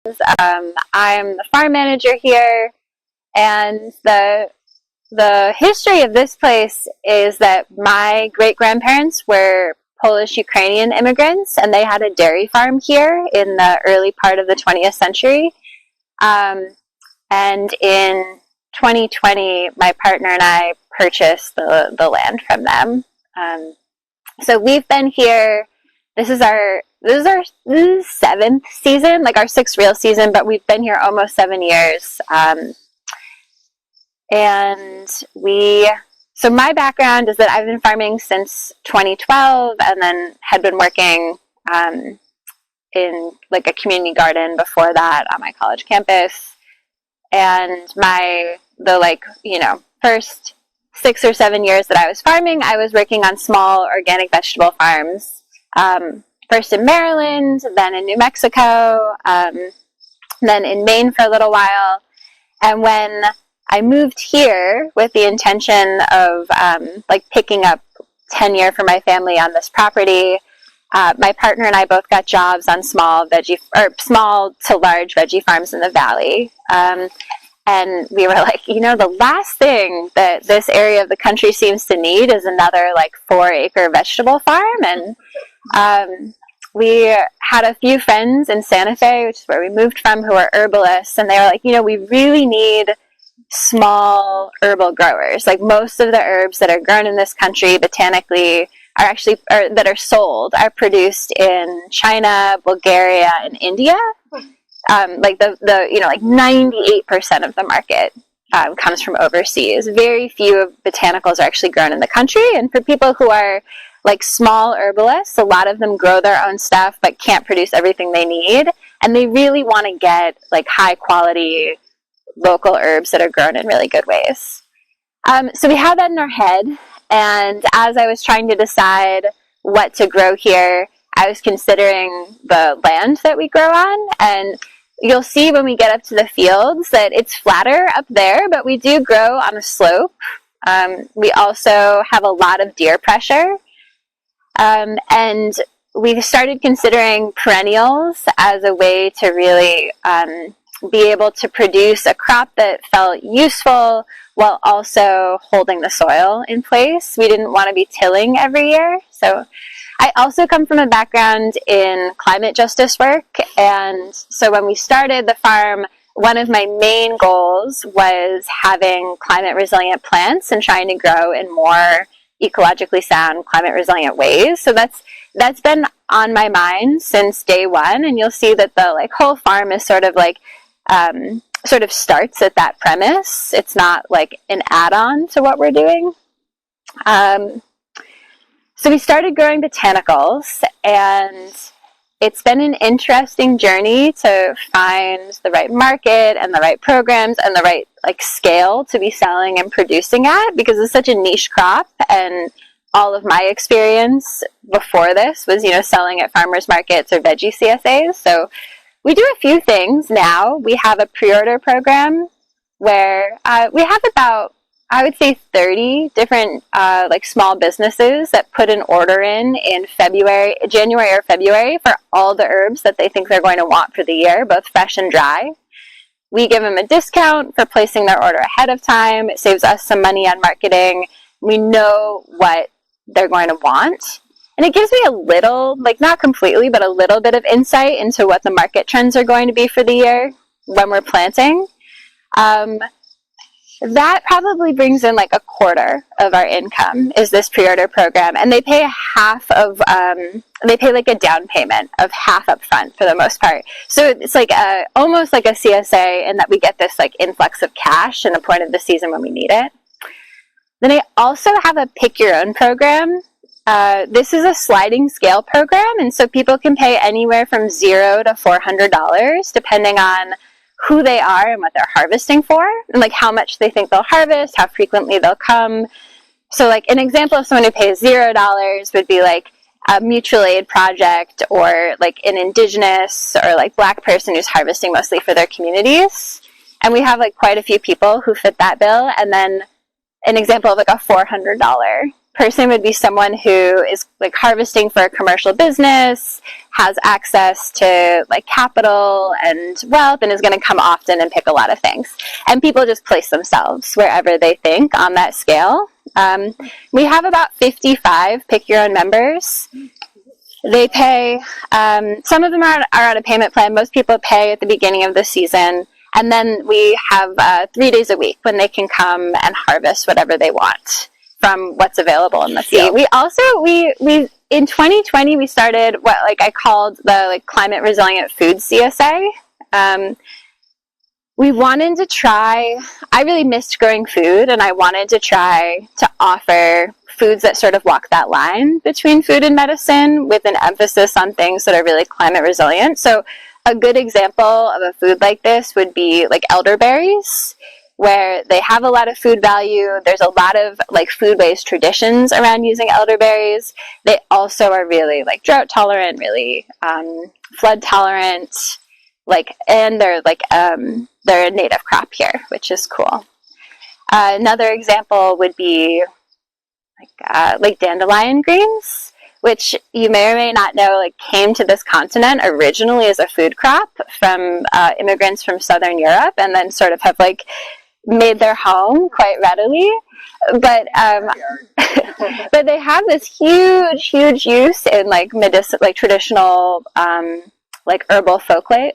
I'm the farm manager here, and the history of this place is that my great-grandparents were Polish-Ukrainian immigrants, and they had a dairy farm here in the early part of the 20th century. And in 2020, my partner and I purchased the land from them. So we've been here. This is our seventh season, like our sixth real season, but we've been here almost 7 years. So my background is that I've been farming since 2012, and then had been working in like a community garden before that on my college campus. And first 6 or 7 years that I was farming, I was working on small organic vegetable farms. First in Maryland, then in New Mexico, then in Maine for a little while. And when I moved here with the intention of picking up tenure for my family on this property, my partner and I both got jobs on small to large veggie farms in the valley. And we were like, the last thing that this area of the country seems to need is another 4-acre vegetable farm. And we had a few friends in Santa Fe, which is where we moved from, who are herbalists. And they were like, we really need small herbal growers. Like most of the herbs that are grown in this country botanically that are sold are produced in China, Bulgaria, and India. 98% of the market comes from overseas. Very few of botanicals are actually grown in the country. And for people who are small herbalists, a lot of them grow their own stuff but can't produce everything they need. And they really want to get high quality local herbs that are grown in really good ways. So we had that in our head. And as I was trying to decide what to grow here, I was considering the land that we grow on. And you'll see when we get up to the fields that it's flatter up there, but we do grow on a slope. We also have a lot of deer pressure. And we started considering perennials as a way to really be able to produce a crop that felt useful while also holding the soil in place. We didn't want to be tilling every year. So I also come from a background in climate justice work. And so when we started the farm, one of my main goals was having climate resilient plants and trying to grow in more ecologically sound, climate resilient ways. So that's been on my mind since day one. And you'll see that the whole farm is sort of starts at that premise. It's not an add-on to what we're doing. So we started growing botanicals, and it's been an interesting journey to find the right market and the right programs and the right scale to be selling and producing at, because it's such a niche crop. And all of my experience before this was, selling at farmers markets or veggie CSAs. So we do a few things now. We have a pre-order program where we have about, I would say, 30 different small businesses that put an order in January or February for all the herbs that they think they're going to want for the year, both fresh and dry. We give them a discount for placing their order ahead of time. It saves us some money on marketing. We know what they're going to want. And it gives me a little, not completely, but a little bit of insight into what the market trends are going to be for the year when we're planting. That probably brings in a quarter of our income is this pre-order program. And they pay a down payment of half up front for the most part. So it's almost like a CSA in that we get this influx of cash in a point of the season when we need it. Then I also have a pick your own program. This is a sliding scale program. And so people can pay anywhere from $0 to $400 depending on who they are and what they're harvesting for, and how much they think they'll harvest, how frequently they'll come. So an example of someone who pays $0 would be a mutual aid project, or an indigenous or Black person who's harvesting mostly for their communities. And we have quite a few people who fit that bill. And then an example of a $400 person would be someone who is like harvesting for a commercial business, has access to like capital and wealth, and is going to come often and pick a lot of things. And people just place themselves wherever they think on that scale. We have about 55 pick your own members. They pay, some of them are on a payment plan. Most people pay at the beginning of the season. And then we have 3 days a week when they can come and harvest whatever they want from what's available in the field. Yeah. We also, we in 2020, we started what like I called the like climate resilient food CSA. We wanted to try, I really missed growing food, and I wanted to try to offer foods that sort of walk that line between food and medicine with an emphasis on things that are really climate resilient. So a good example of a food like this would be like elderberries, where they have a lot of food value. There's a lot of like food-based traditions around using elderberries. They also are really like drought tolerant, really flood tolerant, like, and they're like they're a native crop here, which is cool. Another example would be like dandelion greens, which you may or may not know, like came to this continent originally as a food crop from immigrants from Southern Europe, and then sort of have like made their home quite readily. But but they have this huge use in like like traditional like herbal folklore.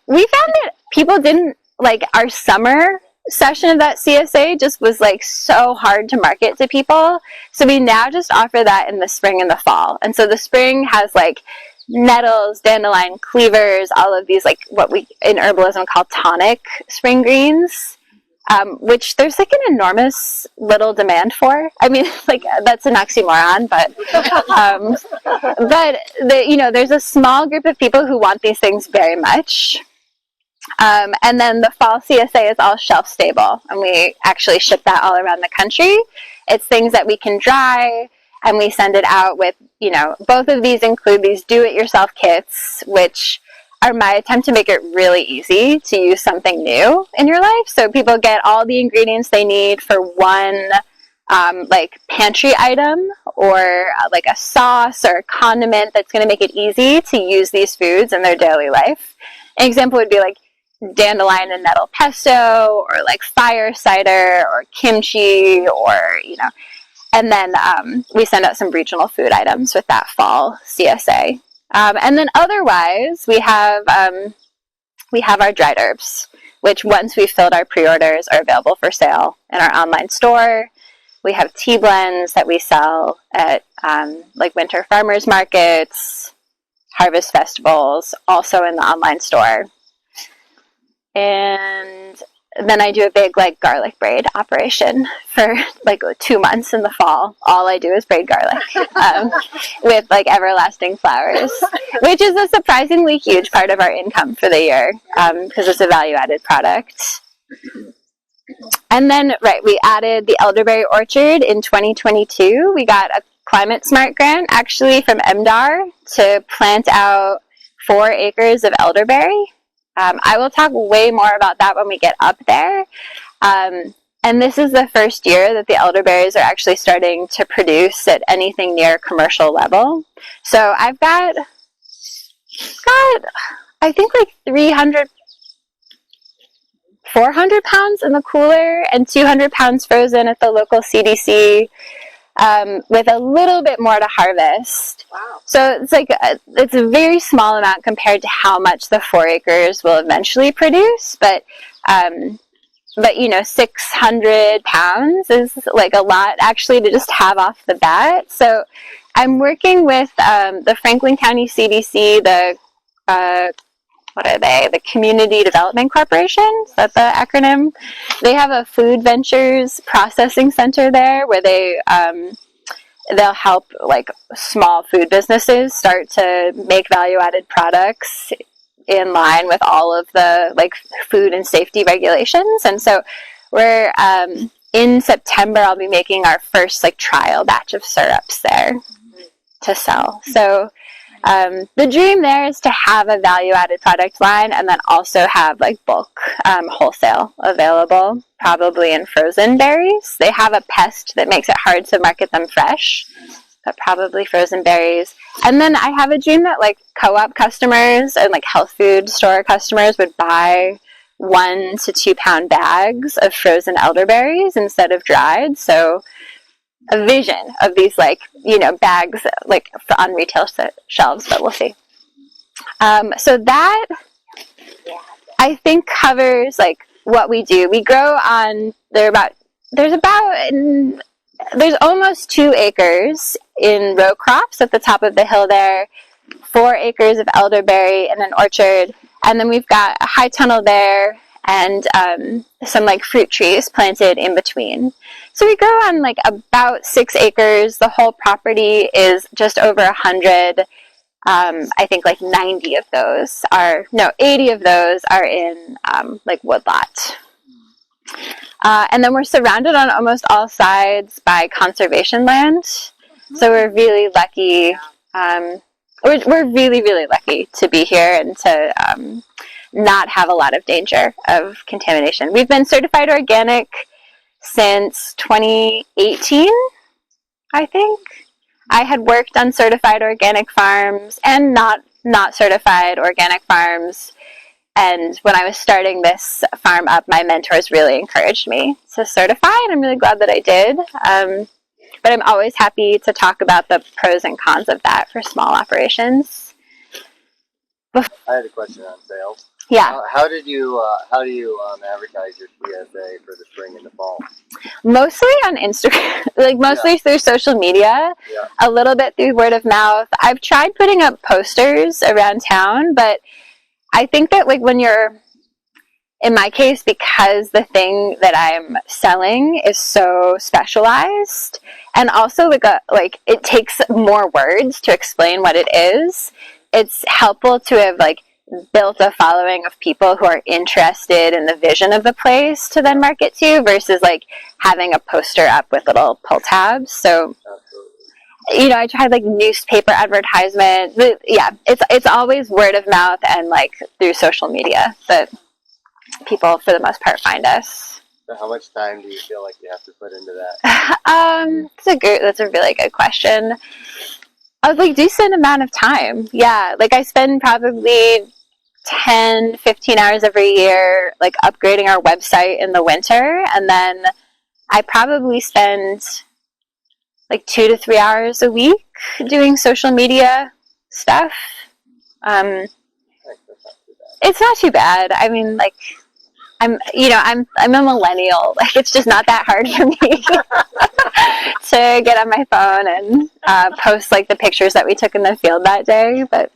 We found that people didn't like our summer session of that CSA just was like so hard to market to people. So we now just offer that in the spring and the fall. And so the spring has like nettles, dandelion, cleavers, all of these like what we in herbalism call tonic spring greens, which there's like an enormous little demand for. I mean, like that's an oxymoron, but there's a small group of people who want these things very much. And then the fall CSA is all shelf stable, and we actually ship that all around the country. It's things that we can dry, and we send it out with, both of these include these do-it-yourself kits, which are my attempt to make it really easy to use something new in your life. So people get all the ingredients they need for one like pantry item, or like a sauce or a condiment that's going to make it easy to use these foods in their daily life. An example would be like dandelion and nettle pesto, or like fire cider, or kimchi, or and then we send out some regional food items with that fall CSA. And then otherwise we have our dried herbs, which once we've filled our pre-orders are available for sale in our online store. We have tea blends that we sell at like winter farmers markets, harvest festivals, also in the online store. And then I do a big like garlic braid operation for like 2 months in the fall. All I do is braid garlic with like everlasting flowers, which is a surprisingly huge part of our income for the year because it's a value-added product. And then, we added the elderberry orchard in 2022. We got a Climate Smart grant actually from MDAR to plant out 4 acres of elderberry. I will talk way more about that when we get up there. And this is the first year that the elderberries are actually starting to produce at anything near commercial level. So I've got I think like 400 pounds in the cooler and 200 pounds frozen at the local CDC, with a little bit more to harvest. Wow. So it's like it's a very small amount compared to how much the 4 acres will eventually produce, but 600 pounds is like a lot actually to just have off the bat. So I'm working with the Franklin County CDC, the Community Development Corporation, is that the acronym? They have a food ventures processing center there where they'll help like small food businesses start to make value-added products in line with all of the like food and safety regulations. And so we're in September I'll be making our first like trial batch of syrups there to sell. So The dream there is to have a value-added product line and then also have like bulk wholesale available, probably in frozen berries. They have a pest that makes it hard to market them fresh, but probably frozen berries. And then I have a dream that like co-op customers and like health food store customers would buy 1 to 2 pound bags of frozen elderberries instead of dried. So a vision of these like, you know, bags like on retail shelves, but we'll see. So that I think covers like what we do. We grow on there's almost 2 acres in row crops at the top of the hill there, 4 acres of elderberry in an orchard, and then we've got a high tunnel there and some like fruit trees planted in between. So we grow on like about 6 acres. The whole property is just over 100. I think like 80 of those are in like woodlot. And then we're surrounded on almost all sides by conservation land. So we're really lucky. We're really, really lucky to be here and to not have a lot of danger of contamination. We've been certified organic since 2018, I think. I had worked on certified organic farms and not certified organic farms. And when I was starting this farm up, my mentors really encouraged me to certify, and I'm really glad that I did. But I'm always happy to talk about the pros and cons of that for small operations. I had a question on sales. Yeah. How do you advertise your CSA for the spring and the fall? Mostly on Instagram, like mostly through social media, a little bit through word of mouth. I've tried putting up posters around town, but I think that like when you're, in my case, because the thing that I'm selling is so specialized, and also like it takes more words to explain what it is, it's helpful to have like built a following of people who are interested in the vision of the place to then market to, versus like having a poster up with little pull tabs. So you know, I tried like newspaper advertisement, but yeah, it's always word of mouth and like through social media that people for the most part find us. So how much time do you feel like you have to put into that? That's a really good question. I was like decent amount of time. Yeah, like I spend probably 10, 15 hours every year like upgrading our website in the winter, and then I probably spend like 2 to 3 hours a week doing social media stuff. It's not too bad. I mean, like I'm a millennial. Like it's just not that hard for me to get on my phone and post like the pictures that we took in the field that day. But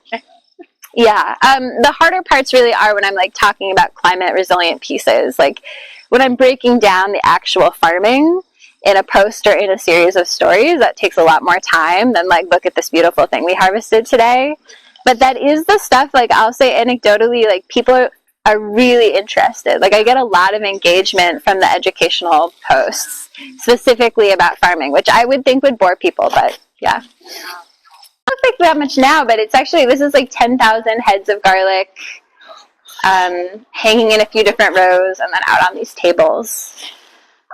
yeah, the harder parts really are when I'm like talking about climate resilient pieces. Like when I'm breaking down the actual farming in a post or in a series of stories, that takes a lot more time than like, look at this beautiful thing we harvested today. But that is the stuff, like I'll say anecdotally, like people are really interested. Like I get a lot of engagement from the educational posts specifically about farming, which I would think would bore people, but yeah. I don't think that much now, but it's actually, this is like 10,000 heads of garlic hanging in a few different rows and then out on these tables.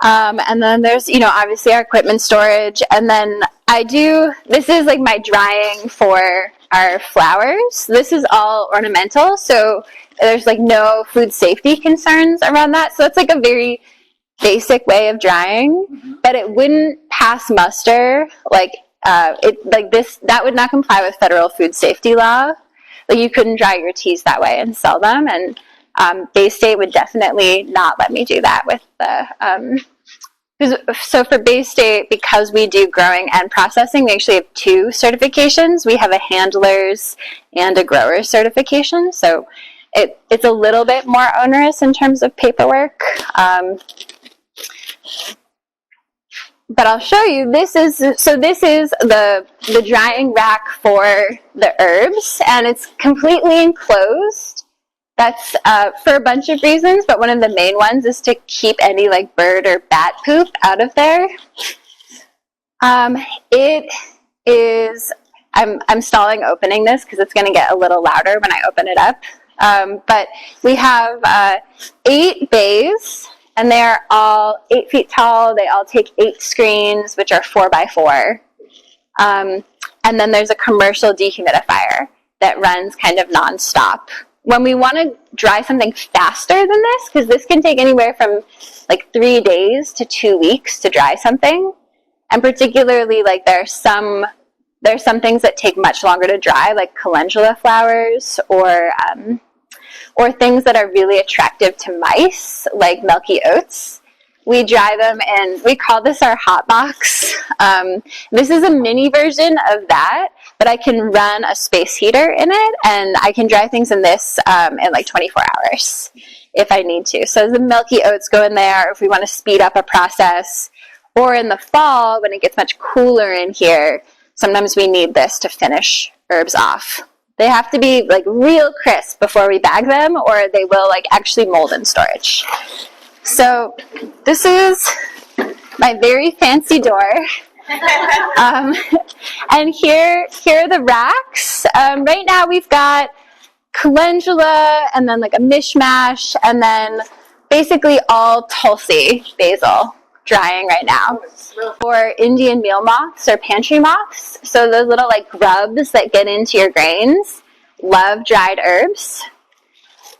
And then there's, you know, obviously our equipment storage. And then this is like my drying for our flowers. This is all ornamental. So there's like no food safety concerns around that. So it's like a very basic way of drying, but it wouldn't pass muster. That would not comply with federal food safety law. Like you couldn't dry your teas that way and sell them. And Bay State would definitely not let me do that with the, so for Bay State, because we do growing and processing, we actually have 2 certifications. We have a handler's and a grower's certification. So it's a little bit more onerous in terms of paperwork. But I'll show you, this is the drying rack for the herbs, and it's completely enclosed. That's for a bunch of reasons, but one of the main ones is to keep any like bird or bat poop out of there. It is I'm stalling opening this because it's going to get a little louder when I open it up. But we have 8 bays, and they are all 8 feet tall. They all take 8 screens, which are 4x4. And then there's a commercial dehumidifier that runs kind of nonstop. When we want to dry something faster than this, because this can take anywhere from like 3 days to 2 weeks to dry something, and particularly like there's some things that take much longer to dry, like calendula flowers, or things that are really attractive to mice, like milky oats. We dry them, and we call this our hot box. This is a mini version of that, but I can run a space heater in it, and I can dry things in this in like 24 hours if I need to. So the milky oats go in there if we want to speed up a process. Or in the fall, when it gets much cooler in here, sometimes we need this to finish herbs off. They have to be like real crisp before we bag them, or they will like actually mold in storage. So this is my very fancy door. And here are the racks. Right now we've got calendula, and then like a mishmash, and then basically all Tulsi basil drying right now. Or Indian meal moths or pantry moths. So those little like grubs that get into your grains love dried herbs.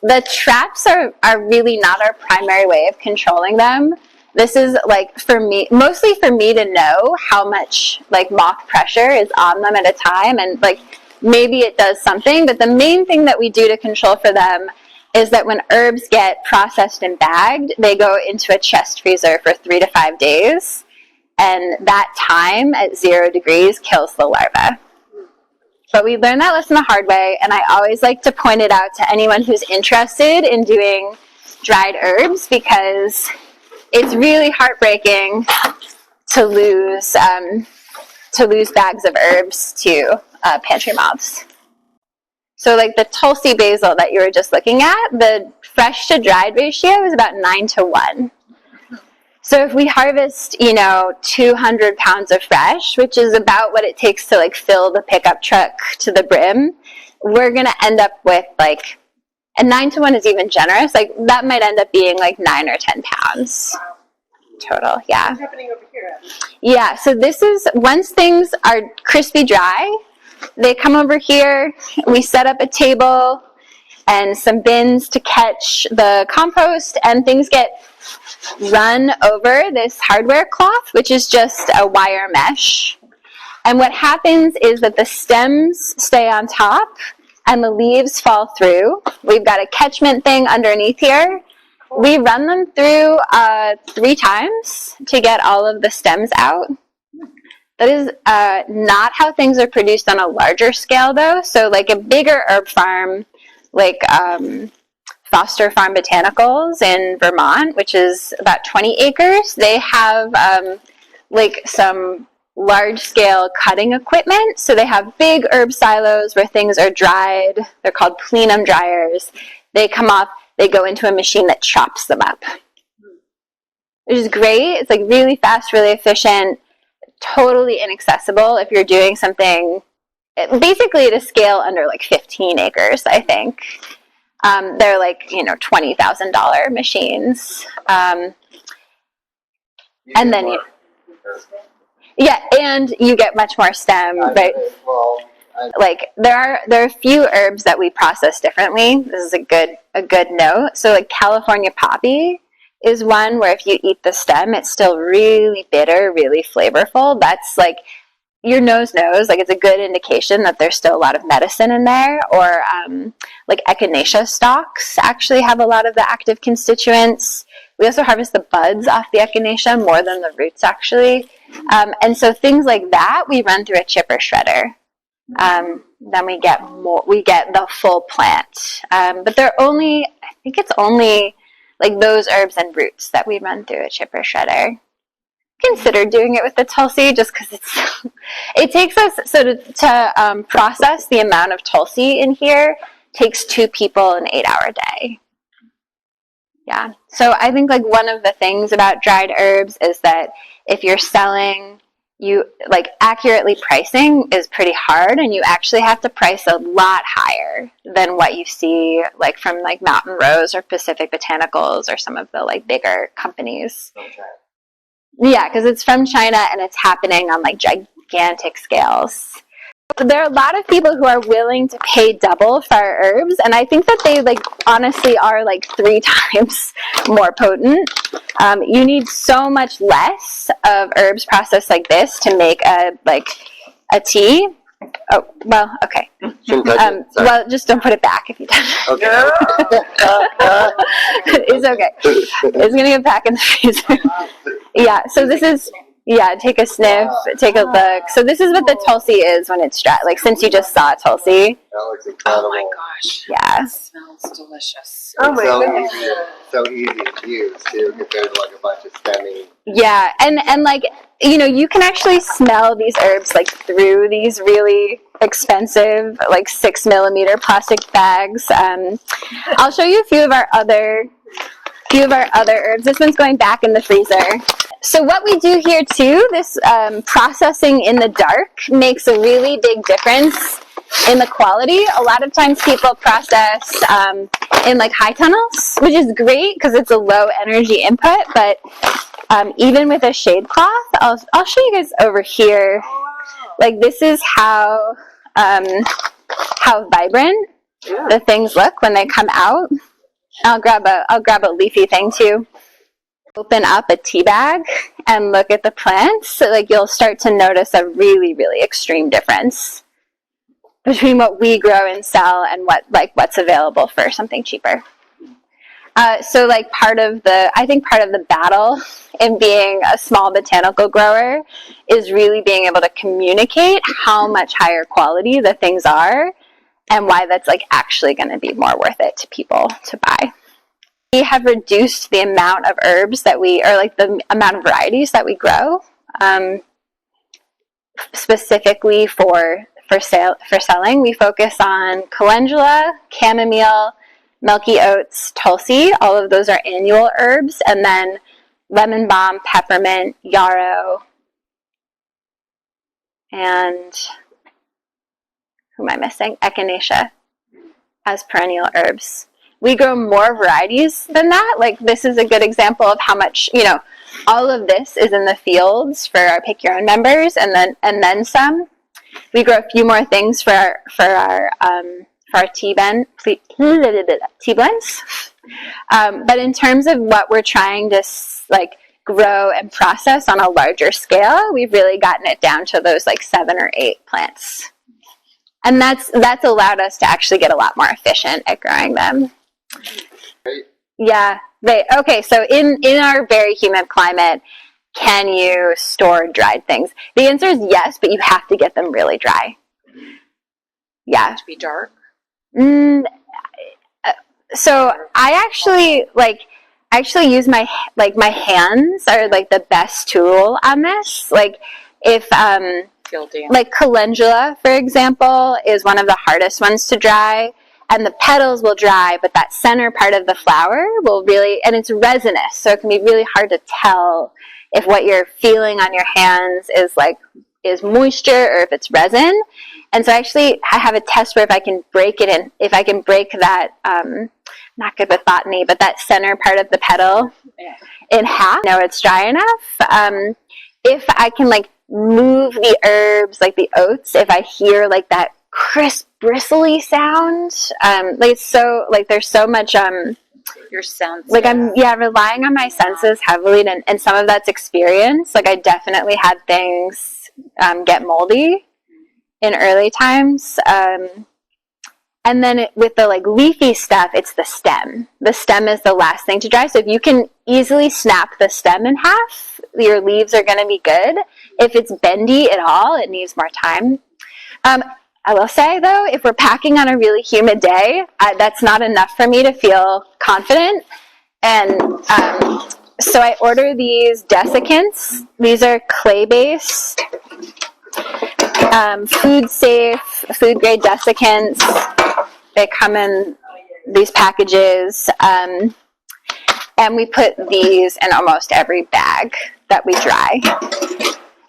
The traps are really not our primary way of controlling them. This is like mostly for me to know how much like moth pressure is on them at a time, and like maybe it does something, but the main thing that we do to control for them is that when herbs get processed and bagged, they go into a chest freezer for 3 to 5 days, and that time at 0 degrees kills the larva. But we learned that lesson the hard way, and I always like to point it out to anyone who's interested in doing dried herbs, because it's really heartbreaking to lose bags of herbs to pantry moths. So like the Tulsi basil that you were just looking at, the fresh to dried ratio is about 9 to 1. So if we harvest, 200 pounds of fresh, which is about what it takes to like fill the pickup truck to the brim, we're going to end up with like, and 9 to 1 is even generous, like that might end up being like 9 or 10 pounds total. Yeah. What's happening over here? Yeah. So this is, once things are crispy dry, they come over here, we set up a table and some bins to catch the compost, and things get run over this hardware cloth, which is just a wire mesh. And what happens is that the stems stay on top and the leaves fall through. We've got a catchment thing underneath here. We run them through 3 times to get all of the stems out. That is not how things are produced on a larger scale, though. So like a bigger herb farm, like Foxtrot Farm Botanicals in Vermont, which is about 20 acres, they have like some large-scale cutting equipment. So they have big herb silos where things are dried. They're called plenum dryers. They come off, they go into a machine that chops them up, which is great. It's like really fast, really efficient, totally inaccessible if you're doing something basically to scale under like 15 acres, I think. They're like, $20,000 machines. And then and you get much more stem, right? Like there are a few herbs that we process differently. This is a good note. So like California poppy is one where if you eat the stem, it's still really bitter, really flavorful. That's like your nose knows, like it's a good indication that there's still a lot of medicine in there. Or like echinacea stalks actually have a lot of the active constituents. We also harvest the buds off the echinacea more than the roots, actually. And so things like that we run through a chipper shredder. Then we get the full plant. But I think it's only like those herbs and roots that we run through a chipper shredder. Consider doing it with the Tulsi just because it takes us, so to process the amount of Tulsi in here takes 2 people an 8-hour day. Yeah. So I think like one of the things about dried herbs is that if you're selling accurately pricing is pretty hard, and you actually have to price a lot higher than what you see like from like Mountain Rose or Pacific Botanicals or some of the like bigger companies. Okay. Yeah, because it's from China and it's happening on like gigantic scales. There are a lot of people who are willing to pay double for our herbs, and I think that they like honestly are like 3 times more potent. You need so much less of herbs processed like this to make a tea. Oh, well, okay. Well, just don't put it back if you touch it. Okay. It's okay. It's going to get back in the freezer. Yeah, so this is, take a sniff, take a look. So this is what the Tulsi is when it's dry. Like, since you just saw Tulsi. That looks incredible. Oh my gosh. Yeah. It smells delicious. Oh my goodness. So easy to use, too, compared to like a bunch of stemming. Yeah, and like, you can actually smell these herbs like through these really expensive like 6mm plastic bags. I'll show you a few of our other herbs. This one's going back in the freezer. So what we do here too, this processing in the dark makes a really big difference in the quality. A lot of times people process in like high tunnels, which is great because it's a low energy input, but even with a shade cloth, I'll show you guys over here. Like, this is how vibrant the things look when they come out. I'll grab a leafy thing too. Open up a tea bag and look at the plants. So, like, you'll start to notice a really, really extreme difference between what we grow and sell and what's available for something cheaper. So like part of the battle in being a small botanical grower is really being able to communicate how much higher quality the things are and why that's like actually going to be more worth it to people to buy. We have reduced the amount of herbs the amount of varieties that we grow, specifically for selling. We focus on calendula, chamomile, milky oats, tulsi. All of those are annual herbs, and then lemon balm, peppermint, yarrow, and who am I missing? Echinacea as perennial herbs. We grow more varieties than that. Like, this is a good example of how much, all of this is in the fields for our Pick Your Own members, and then some. We grow a few more things for our tea blends. But in terms of what we're trying to grow and process on a larger scale, we've really gotten it down to those 7 or 8 plants. And that's allowed us to actually get a lot more efficient at growing them. Yeah. Okay, so in our very humid climate, can you store dried things? The answer is yes, but you have to get them really dry. Yeah. To be dark? So I actually use my hands are the best tool on this. If calendula, for example, is one of the hardest ones to dry, and the petals will dry, but that center part of the flower will really, and it's resinous, so it can be really hard to tell if what you're feeling on your hands is moisture or if it's resin. And so I have a test where if I can break that, not good with botany, but that center part of the petal in half, it's dry enough. If I can move the herbs, the oats, if I hear that crisp, bristly sound, there's so much, your sense. I'm relying on my senses heavily, and some of that's experience. I definitely had things get moldy in early times. And then with the leafy stuff, it's the stem. The stem is the last thing to dry. So if you can easily snap the stem in half, your leaves are going to be good. If it's bendy at all, it needs more time. I will say, though, if we're packing on a really humid day, that's not enough for me to feel confident. And so I order these desiccants. These are clay-based, food-safe, food-grade desiccants. They come in these packages, and we put these in almost every bag that we dry.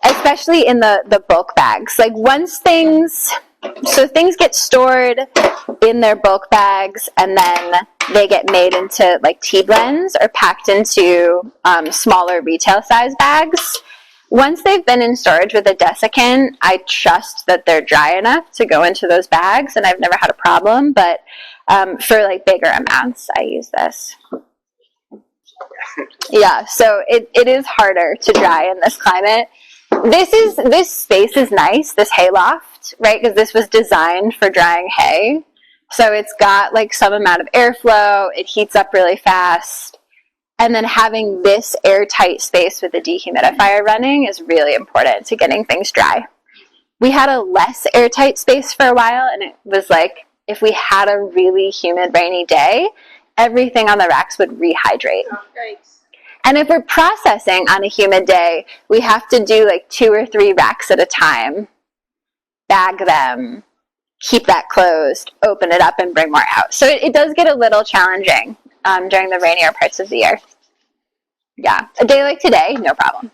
especially in the bulk bags. Like once things get stored in their bulk bags, and then they get made into like tea blends or packed into smaller retail size bags. Once they've been in storage with a desiccant, I trust that they're dry enough to go into those bags, and I've never had a problem. But for like bigger amounts, I use this. Yeah, so it is harder to dry in this climate. This space is nice, this hay loft, right? Because this was designed for drying hay. So it's got like some amount of airflow, it heats up really fast. And then having this airtight space with the dehumidifier running is really important to getting things dry. We had a less airtight space for a while, and it was like if we had a really humid, rainy day, everything on the racks would rehydrate. And if we're processing on a humid day, we have to do like 2 or 3 racks at a time, bag them, keep that closed, open it up, and bring more out. So it does get a little challenging during the rainier parts of the year. Yeah, a day like today, no problem.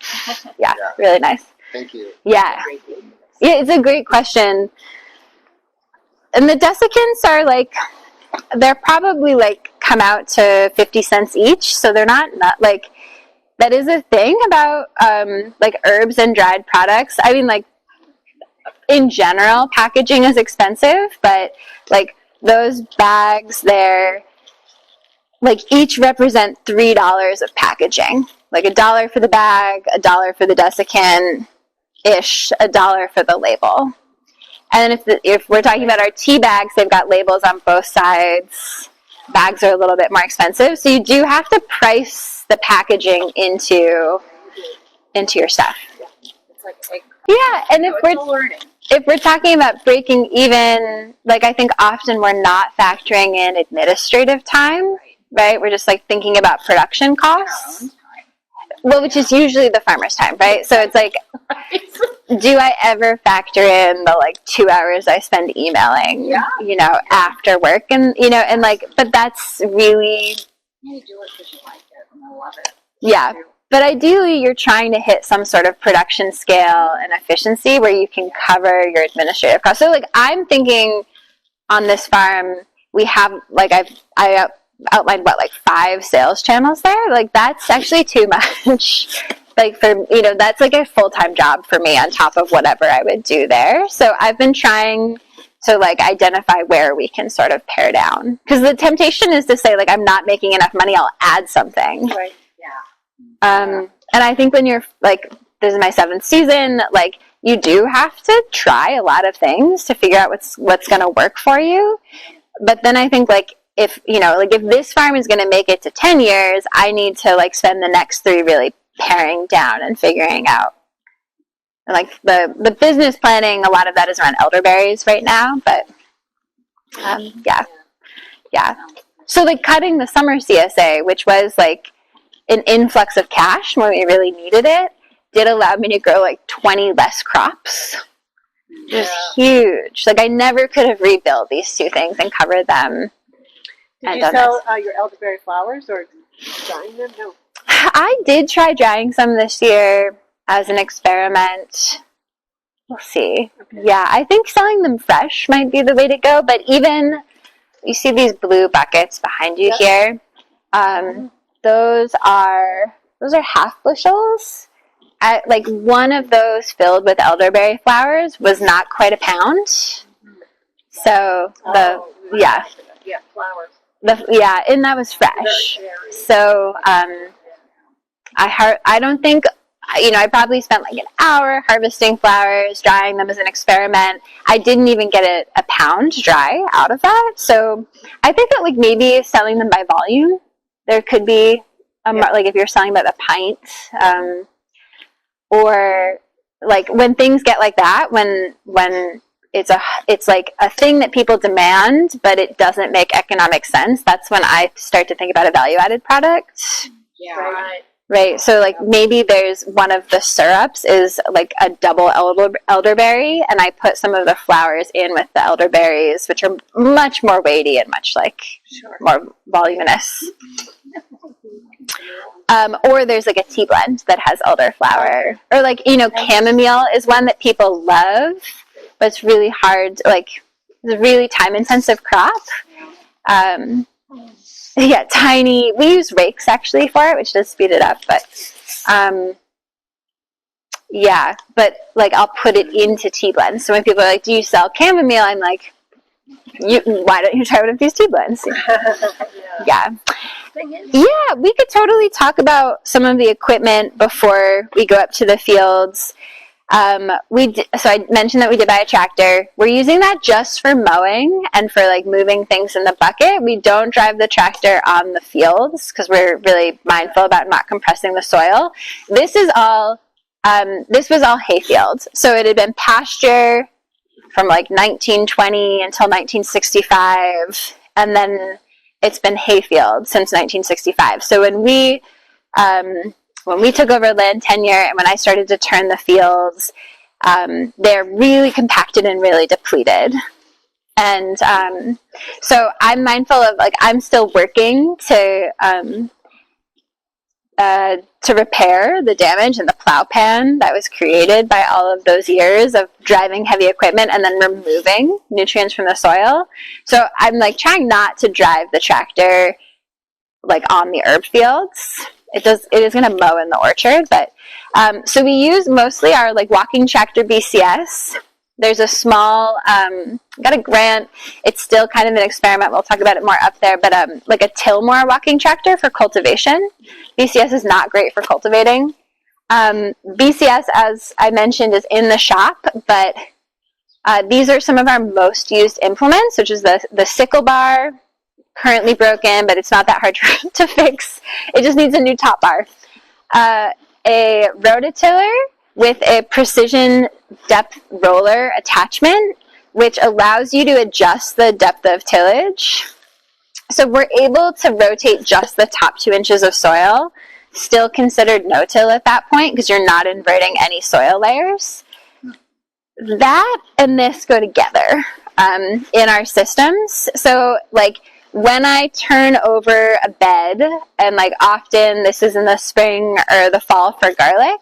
Yeah, really nice. Thank you. Yeah, it's a great question. And the desiccants are like, they're probably like come out to 50 cents each, so they're not like, that is a thing about like herbs and dried products. I mean, like in general, packaging is expensive, but like those bags, they're like each represent $3 of packaging. Like $1 for the bag, $1 for the desiccant, ish, $1 for the label. And if we're talking about our tea bags, they've got labels on both sides. Bags are a little bit more expensive, so you do have to price the packaging into your stuff. Yeah, and if we're talking about breaking even, like I think often we're not factoring in administrative time, right? We're just like thinking about production costs. Well, which is usually the farmer's time, right? So it's like, do I ever factor in the like 2 hours I spend emailing, you know, after work? And, you know, and like, but that's really. You do it because you like it, and I love it. Yeah. But ideally, you're trying to hit some sort of production scale and efficiency where you can cover your administrative costs. So like, I'm thinking on this farm, we have like, I outlined what, like 5 sales channels there. Like that's actually too much. Like for, you know, that's like a full-time job for me on top of whatever I would do there. So I've been trying to like identify where we can sort of pare down, because the temptation is to say like, I'm not making enough money, I'll add something. Right. Yeah. And I think when you're like, this is my 7th season, like you do have to try a lot of things to figure out what's going to work for you. But then I think like, if, you know, like if this farm is going to make it to 10 years, I need to like spend the next 3 really paring down and figuring out. And like the business planning, a lot of that is around elderberries right now, but yeah. So like cutting the summer CSA, which was like an influx of cash when we really needed it, did allow me to grow like 20 less crops. It was huge. Like I never could have rebuilt these 2 things and covered them. Did you sell your elderberry flowers or drying them? No. I did try drying some this year as an experiment. We'll see. Okay. Yeah, I think selling them fresh might be the way to go. But even, you see these blue buckets behind you here? Those are half bushels. Like one of those filled with elderberry flowers was not quite a pound. So Yeah, flowers. And that was fresh. So I don't think, you know, I probably spent like an hour harvesting flowers, drying them as an experiment. I didn't even get a pound dry out of that. So I think that like maybe selling them by volume, there could be like if you're selling by the pint, or like when things get like that, when it's like a thing that people demand, but it doesn't make economic sense. That's when I start to think about a value-added product. Yeah. Right. So like maybe there's one of the syrups is like a double elderberry, and I put some of the flowers in with the elderberries, which are much more weighty and much like more voluminous. Or there's like a tea blend that has elderflower, or like, chamomile is one that people love, but it's really hard. Like, it's a really time intensive crop. Yeah, tiny. We use rakes actually for it, which does speed it up. But yeah, but like I'll put it into tea blends. So when people are like, "Do you sell chamomile?" I'm like, why don't you try one of these tea blends? Yeah. Yeah, we could totally talk about some of the equipment before we go up to the fields. So I mentioned that we did buy a tractor. We're using that just for mowing and for like moving things in the bucket. We don't drive the tractor on the fields because we're really mindful about not compressing the soil. This was all hayfield. So it had been pasture from like 1920 until 1965, and then it's been hayfield since 1965. So when we took over land tenure and when I started to turn the fields, they're really compacted and really depleted. And so I'm mindful of, like, I'm still working to repair the damage and the plow pan that was created by all of those years of driving heavy equipment and then removing nutrients from the soil. So I'm like trying not to drive the tractor like on the herb fields. It is going to mow in the orchard, but so we use mostly our like walking tractor BCS. There's a small, got a grant. It's still kind of an experiment. We'll talk about it more up there, but like a Tillmore walking tractor for cultivation. BCS is not great for cultivating. BCS, as I mentioned, is in the shop, but these are some of our most used implements, which is the sickle bar, currently broken, but it's not that hard to fix. It just needs a new top bar. A rototiller with a precision depth roller attachment, which allows you to adjust the depth of tillage. So we're able to rotate just the top 2 inches of soil, still considered no-till at that point because you're not inverting any soil layers. That and this go together in our systems. So like when I turn over a bed, and like often this is in the spring or the fall for garlic,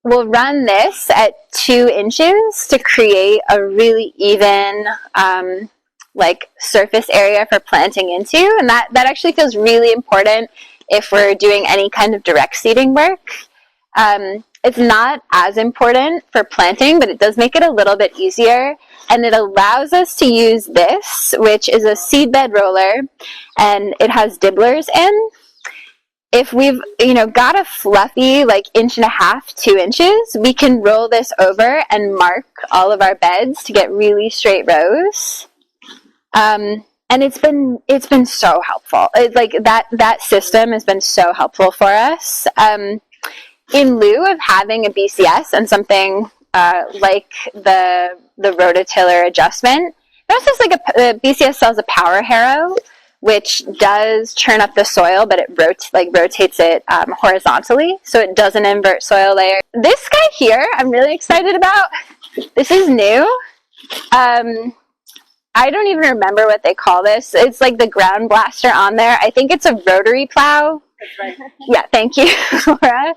we'll run this at 2 inches to create a really even like surface area for planting into, and that actually feels really important if we're doing any kind of direct seeding work. It's not as important for planting, but it does make it a little bit easier, and it allows us to use this, which is a seed bed roller, and it has dibblers in. If we've, got a fluffy, like 1.5 to 2 inches, we can roll this over and mark all of our beds to get really straight rows. And it's been so helpful. It's like that system has been so helpful for us. In lieu of having a BCS and something like the rototiller adjustment, there's just like the BCS sells a power harrow, which does churn up the soil, but it rotates it horizontally, so it doesn't invert soil layer. This guy here, I'm really excited about. This is new. I don't even remember what they call this. It's like the ground blaster on there. I think it's a rotary plow. That's right. Yeah, thank you, Laura.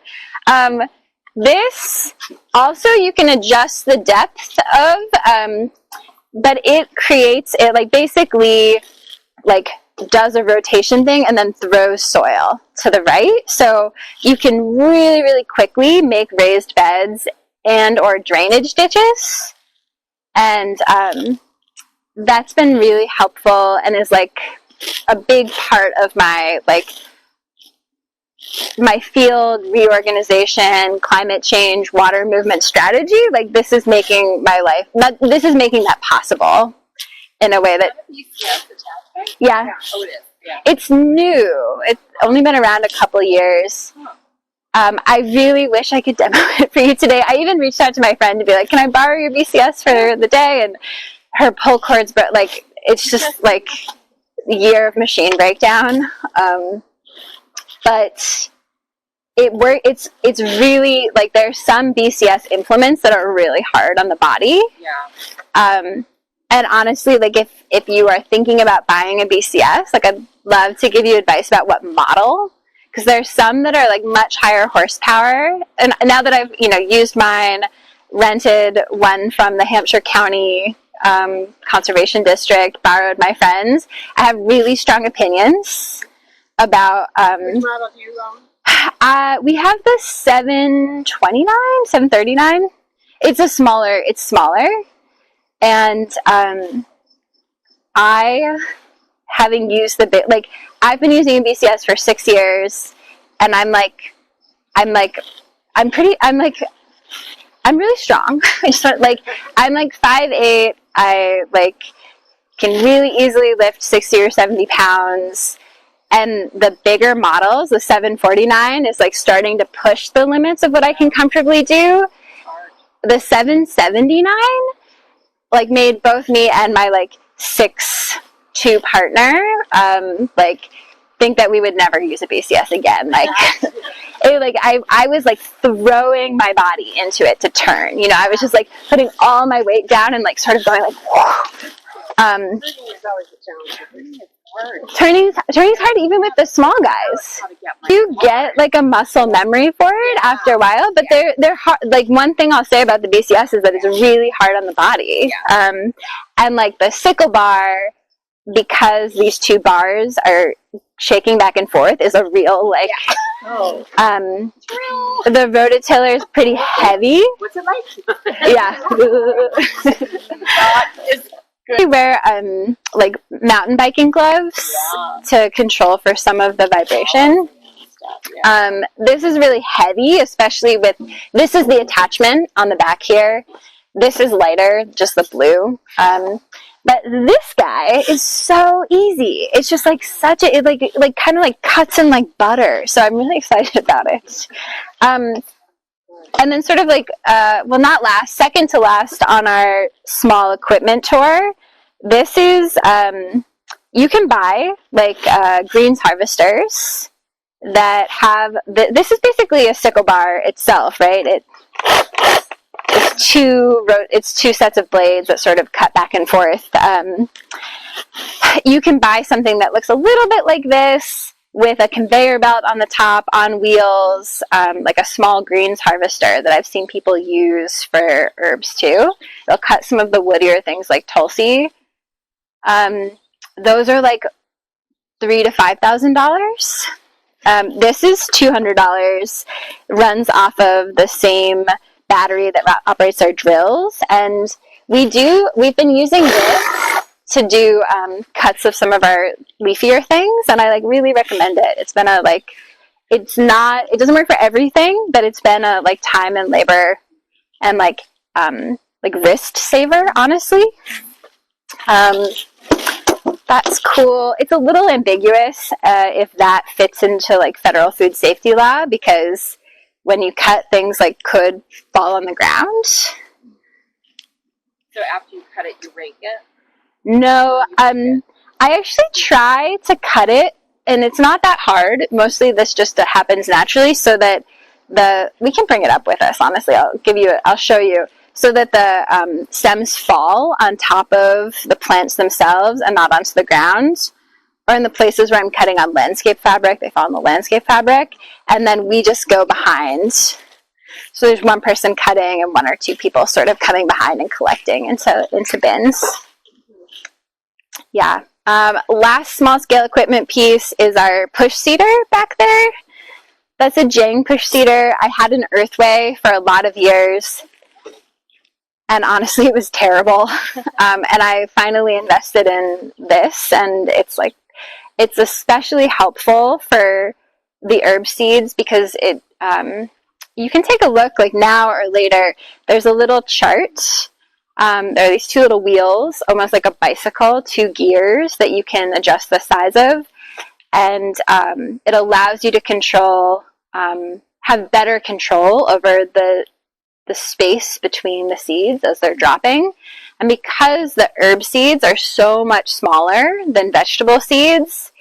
This also you can adjust the depth of, but it creates it like basically like does a rotation thing and then throws soil to the right. So you can really, really quickly make raised beds and or drainage ditches. And that's been really helpful and is like a big part of my field reorganization, climate change, water movement strategy. Like this is making my life, this is making that possible in a way that, yeah. Oh, it is. Yeah. It's new. It's only been around a couple years. I really wish I could demo it for you today. I even reached out to my friend to be like, can I borrow your BCS for the day? And her pull cords, but like, it's just like a year of machine breakdown. But it's really like there's some BCS implements that are really hard on the body. Yeah. And honestly, like if you are thinking about buying a BCS, like I'd love to give you advice about what model, because there's some that are like much higher horsepower. And now that I've, used mine, rented one from the Hampshire County Conservation District, borrowed my friends, I have really strong opinions about. Which model do you own? We have the 739. It's smaller, and I, having used I've been using a BCS for 6 years, and I'm really strong. I'm 5'8". I can really easily lift 60 or 70 pounds. And the bigger models, the 749, is starting to push the limits of what I can comfortably do. The 779, made both me and my 6'2" partner think that we would never use a BCS again. I was throwing my body into it to turn. I was just putting all my weight down and sort of going Turning is always a challenge. Turning's hard even with the small guys. You get a muscle memory for it after a while, but they're hard. One thing I'll say about the BCS is that it's really hard on the body. And the sickle bar, because these two bars are shaking back and forth, is a real the rototiller is pretty heavy. What's it like? Yeah. We wear mountain biking gloves to control for some of the vibration. This is really heavy, especially this is the attachment on the back here. This is lighter, just the blue. But this guy is so easy. It's just such a, it kind of cuts in like butter. So I'm really excited about it. And then sort of second to last on our small equipment tour, this is, you can buy greens harvesters that have, this is basically a sickle bar itself, right? It's two sets of blades that sort of cut back and forth. You can buy something that looks a little bit like this, with a conveyor belt on the top, on wheels, a small greens harvester that I've seen people use for herbs too. They'll cut some of the woodier things like Tulsi. Those are $3,000 to $5,000. This is $200. Runs off of the same battery that operates our drills, and we've been using this to do cuts of some of our leafier things, and I really recommend it. It's been it doesn't work for everything, but it's been a time and labor and wrist saver, honestly. That's cool. It's a little ambiguous if that fits into federal food safety law, because when you cut, things could fall on the ground. So after you cut it, you rake it? No, I actually try to cut it, and it's not that hard. Mostly this just happens naturally, so that we can bring it up with us, honestly. I'll show you, so that the stems fall on top of the plants themselves and not onto the ground. Or in the places where I'm cutting on landscape fabric, they fall on the landscape fabric, and then we just go behind. So there's one person cutting and one or two people sort of coming behind and collecting into bins. Yeah. Last small scale equipment piece is our push seeder back there. That's a Jang push seeder. I had an Earthway for a lot of years, and honestly it was terrible. And I finally invested in this, and it's especially helpful for the herb seeds, because it you can take a look now or later. There's a little chart. There are these two little wheels, almost like a bicycle, 2 gears that you can adjust the size of, and it allows you to have better control over the space between the seeds as they're dropping. And because the herb seeds are so much smaller than vegetable seeds,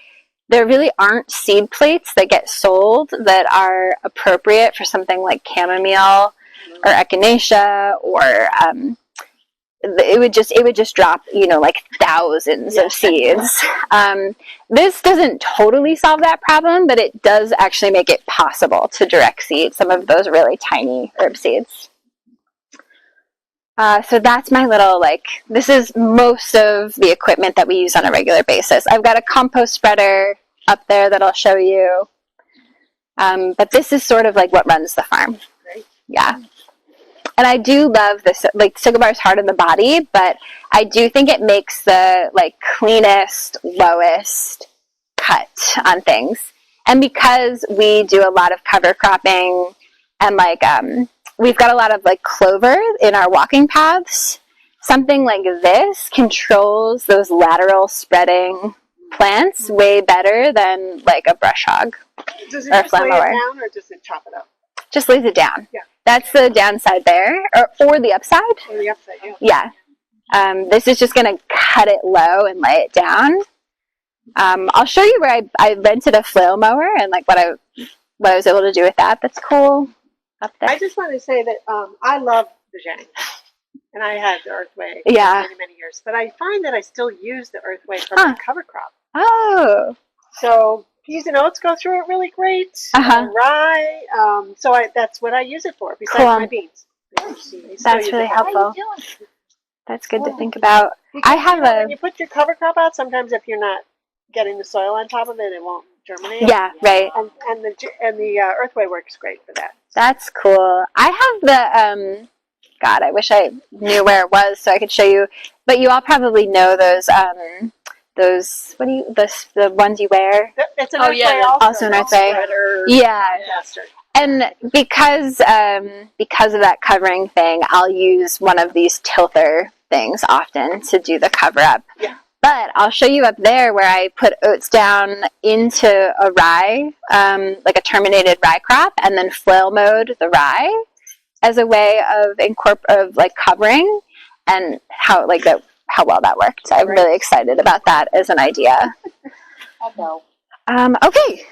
there really aren't seed plates that get sold that are appropriate for something like chamomile or echinacea or it would just drop, like thousands of seeds. This doesn't totally solve that problem, but it does actually make it possible to direct seed some of those really tiny herb seeds. So that's my little, this is most of the equipment that we use on a regular basis. I've got a compost spreader up there that I'll show you. But this is sort of like what runs the farm. Yeah. And I do love this, Cigar Bar is hard on the body, but I do think it makes the, cleanest, lowest cut on things. And because we do a lot of cover cropping and, we've got a lot of, clover in our walking paths, something like this controls those lateral spreading plants way better than, a brush hog. Does it just lay it down, or does it chop it up? Just lays it down. Yeah. That's the downside there, or the upside. Or the upside, yeah. Yeah. This is just going to cut it low and lay it down. I'll show you where I rented a flail mower and what I was able to do with that. That's cool. Up there. I just want to say that I love the Zhang, and I had the Earthway for many, many years. But I find that I still use the Earthway for my cover crop. Oh. So peas and oats go through it really great. Rye. That's what I use it for, besides my beans. That's really helpful. That's good to think about. Because, when you put your cover crop out, sometimes if you're not getting the soil on top of it, it won't germinate. Yeah, right. And the Earthway works great for that. That's cool. I have the God, I wish I knew where it was so I could show you. But you all probably know those the ones you wear. It's an Earthway also an Earthway. Yeah. And because of that covering thing, I'll use one of these tilther things often to do the cover up. Yeah. But I'll show you up there where I put oats down into a rye, like a terminated rye crop, and then flail mowed the rye as a way of covering, and how well that worked. I'm really excited about that as an idea. I'll go. Okay.